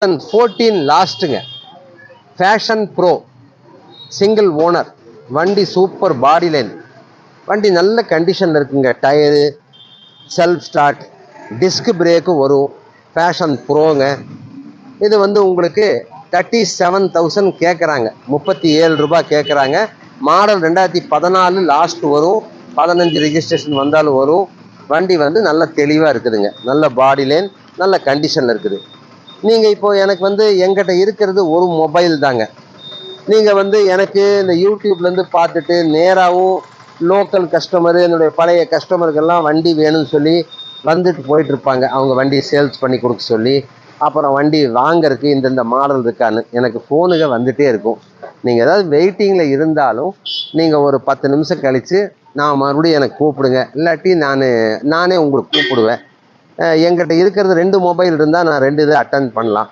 14 லாஸ்ட்டுங்க. Fashion bro single owner வண்டி, super பாடி line வண்டி, நல்ல கண்டிஷனில் இருக்குங்க. டயரு, செல்ஃப் ஸ்டார்ட், டிஸ்க் பிரேக்கும் வரும். ஃபேஷன் ப்ரோங்க. இது உங்களுக்கு 37,000 கேட்குறாங்க. 37 ரூபாய் கேட்குறாங்க. மாடல் 2014 லாஸ்ட் வரும். 15 ரெஜிஸ்ட்ரேஷன் வந்தாலும் வரும். வண்டி நல்ல தெளிவாக இருக்குதுங்க. நல்ல பாடி லைன், நல்ல கண்டிஷனில் இருக்குது. நீங்கள் இப்போது எனக்கு எங்கிட்ட இருக்கிறது ஒரு மொபைல் தாங்க. நீங்கள் எனக்கு இந்த யூடியூப்லேருந்து பார்த்துட்டு நேராகவும் லோக்கல் கஸ்டமரு, என்னுடைய பழைய கஸ்டமருக்கெல்லாம் வண்டி வேணும்னு சொல்லி வந்துட்டு போயிட்டுருப்பாங்க. அவங்க வண்டி சேல்ஸ் பண்ணி கொடுக்க சொல்லி, அப்புறம் வண்டி வாங்கறதுக்கு இந்தந்த மாடல் இருக்கான்னு எனக்கு ஃபோனுங்க வந்துகிட்டே இருக்கும். நீங்கள் ஏதாவது வெயிட்டிங்கில் இருந்தாலும் நீங்கள் ஒரு 10 நிமிஷம் கழித்து நான் மறுபடியும் எனக்கு கூப்பிடுங்க. இல்லாட்டி நானே உங்களுக்கு கூப்பிடுவேன். எங்கிட்ட இருக்கிறது 2 மொபைல் இருந்தால் நான் 2 இதை அட்டன் பண்ணலாம்.